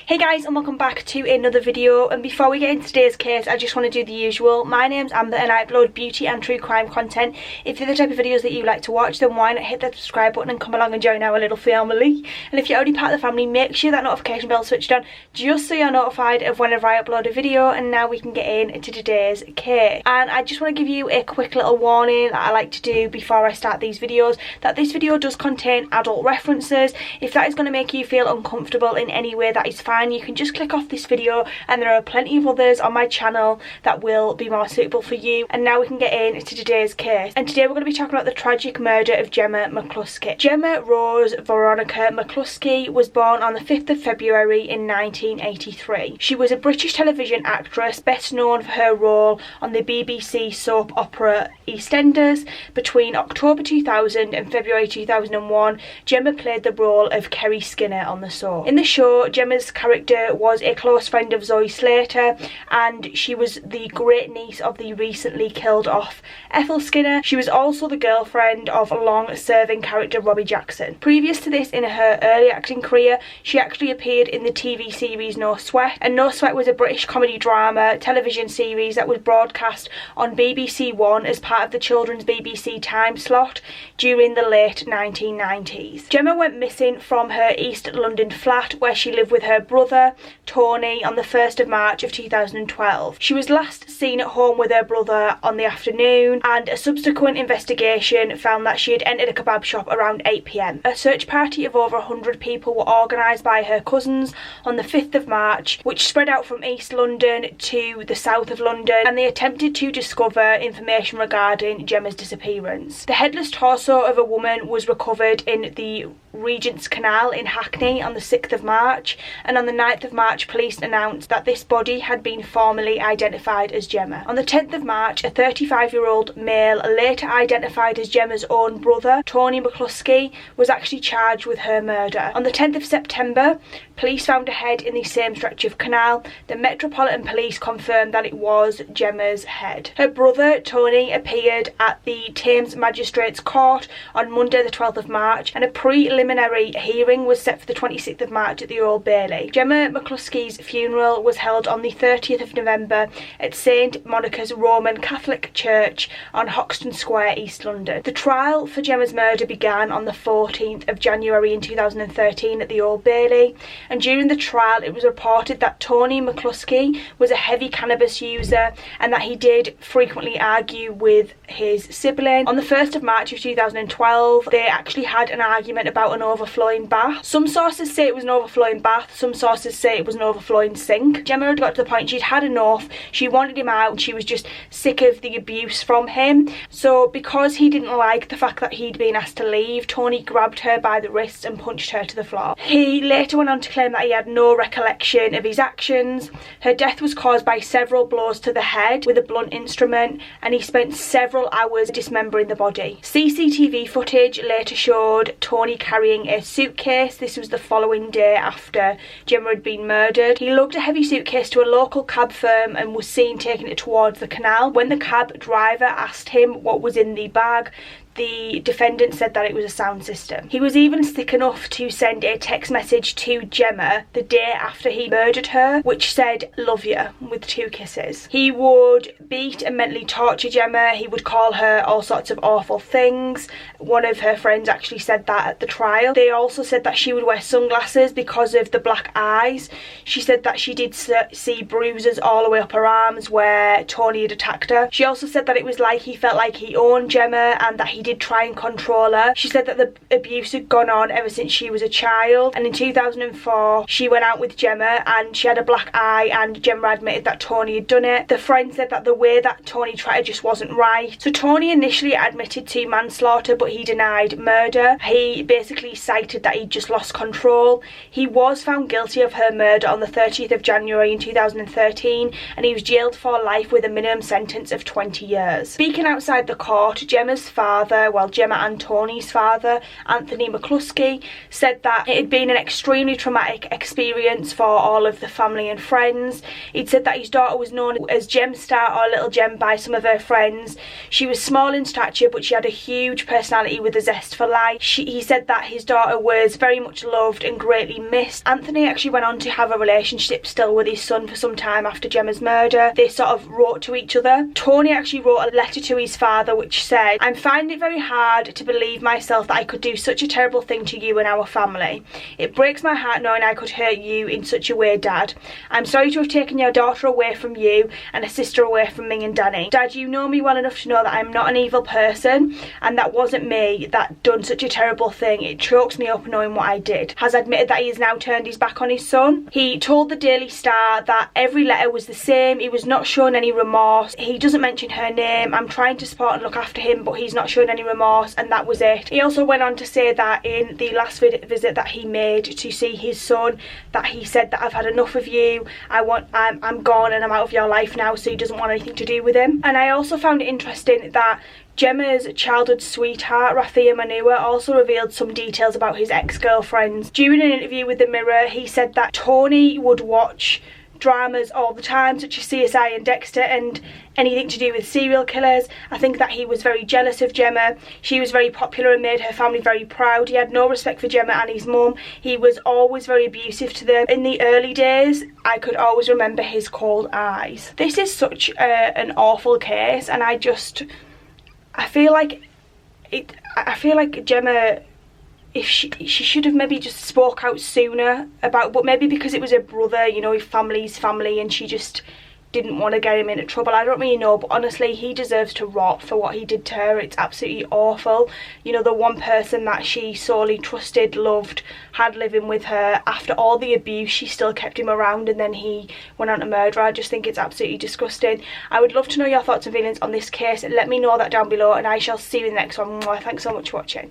Hey guys, and welcome back to another video. And before we get into today's case, I just want to do the usual. My name's Amber and I upload beauty and true crime content. If you're the type of videos that you like to watch, then why not hit that subscribe button and come along and join our little family. And if you're already part of the family, make sure that notification bell is switched on just so you're notified of whenever I upload a video. And now we can get into today's case. And I just want to give you a quick little warning that I like to do before I start these videos, that this video does contain adult references. If that is going to make you feel uncomfortable in any way, that is fine. You can just click off this video, and there are plenty of others on my channel that will be more suitable for you. And now we can get into today's case. And today we're going to be talking about the tragic murder of Gemma Mccluskie. Gemma Rose Veronica Mccluskie was born on the 5th of February in 1983. She was a British television actress, best known for her role on the BBC soap opera EastEnders. Between October 2000 and February 2001, Gemma played the role of Kerry Skinner on the soap. In the show, Gemma's character was a close friend of Zoe Slater, and she was the great niece of the recently killed off Ethel Skinner. She was also the girlfriend of long-serving character Robbie Jackson. Previous to this, in her early acting career, she actually appeared in the TV series No Sweat, and No Sweat was a British comedy drama television series that was broadcast on BBC One as part of the children's BBC time slot during the late 1990s. Gemma went missing from her East London flat where she lived with her brother Tony on the 1st of March of 2012. She was last seen at home with her brother on the afternoon, and a subsequent investigation found that she had entered a kebab shop around 8 p.m. A search party of over 100 people were organised by her cousins on the 5th of March, which spread out from East London to the south of London, and they attempted to discover information regarding Gemma's disappearance. The headless torso of a woman was recovered in the Regent's Canal in Hackney on the 6th of March, and on the 9th of March police announced that this body had been formally identified as Gemma. On the 10th of March, a 35-year-old male, later identified as Gemma's own brother, Tony Mccluskie, was actually charged with her murder. On the 10th of September, police found a head in the same stretch of canal. The Metropolitan Police confirmed that it was Gemma's head. Her brother, Tony, appeared at the Thames Magistrates Court on Monday the 12th of March, and a preliminary hearing was set for the 26th of March at the Old Bailey. Gemma Mccluskie's funeral was held on the 30th of November at St Monica's Roman Catholic Church on Hoxton Square, East London. The trial for Gemma's murder began on the 14th of January in 2013 at the Old Bailey, and during the trial it was reported that Tony Mccluskie was a heavy cannabis user and that he did frequently argue with his sibling. On the 1st of March of 2012, they actually had an argument about an overflowing bath. Some sources say it was an overflowing bath, some sources say it was an overflowing sink. Gemma had got to the point she'd had enough, she wanted him out, and she was just sick of the abuse from him. So because he didn't like the fact that he'd been asked to leave, Tony grabbed her by the wrists and punched her to the floor. He later went on to claim that he had no recollection of his actions. Her death was caused by several blows to the head with a blunt instrument, and he spent several hours dismembering the body. CCTV footage later showed Tony carrying a suitcase. This was the following day after Gemma had been murdered. He lugged a heavy suitcase to a local cab firm and was seen taking it towards the canal. When the cab driver asked him what was in the bag, the defendant said that it was a sound system. He was even sick enough to send a text message to Gemma the day after he murdered her, which said, "Love you," with 2 kisses. He would beat and mentally torture Gemma. He would call her all sorts of awful things. One of her friends actually said that at the trial. They also said that she would wear sunglasses because of the black eyes. She said that she did see bruises all the way up her arms where Tony had attacked her. She also said that it was like he felt like he owned Gemma and that he did try and control her. She said that the abuse had gone on ever since she was a child, and in 2004 she went out with Gemma and she had a black eye, and Gemma admitted that Tony had done it. The friend said that the way that Tony tried her just wasn't right. So Tony initially admitted to manslaughter, but he denied murder. He basically cited that he'd just lost control. He was found guilty of her murder on the 30th of January in 2013, and he was jailed for life with a minimum sentence of 20 years. Speaking outside the court, Gemma's father father, well, Gemma and Tony's father, Anthony Mccluskie, said that it had been an extremely traumatic experience for all of the family and friends. He'd said that his daughter was known as Gemstar, or Little Gem, by some of her friends. She was small in stature, but she had a huge personality with a zest for life. He said that his daughter was very much loved and greatly missed. Anthony actually went on to have a relationship still with his son for some time after Gemma's murder. They sort of wrote to each other. Tony actually wrote a letter to his father which said, "I'm finding it very hard to believe myself that I could do such a terrible thing to you and our family. It breaks my heart knowing I could hurt you in such a way, Dad. I'm sorry to have taken your daughter away from you and a sister away from me and Danny. Dad, you know me well enough to know that I'm not an evil person, and that wasn't me that done such a terrible thing. It chokes me up knowing what I did." Has admitted that he has now turned his back on his son. He told the Daily Star that every letter was the same. He was not showing any remorse. He doesn't mention her name. "I'm trying to support and look after him, but he's not showing any remorse," and that was it. He also went on to say that in the last visit that he made to see his son, that he said that, "I've had enough of you. I'm gone and I'm out of your life now," so he doesn't want anything to do with him. And I also found it interesting that Gemma's childhood sweetheart, Rafia Manua, also revealed some details about his ex-girlfriends. During an interview with The Mirror, he said that Tony would watch dramas all the time, such as CSI and Dexter, and anything to do with serial killers. I think that he was very jealous of Gemma. She was very popular and made her family very proud. He had no respect for Gemma and his mum. He was always very abusive to them. In the early days, I could always remember his cold eyes. This is such an awful case, and I feel like Gemma, if she should have maybe just spoke out sooner about, but maybe because it was her brother, you know, his family's family, and she just didn't want to get him into trouble. I don't really know, but honestly, he deserves to rot for what he did to her. It's absolutely awful. You know, the one person that she sorely trusted, loved, had living with her, after all the abuse, she still kept him around, and then he went on to murder her. I just think it's absolutely disgusting. I would love to know your thoughts and feelings on this case. Let me know that down below, and I shall see you in the next one. Thanks so much for watching.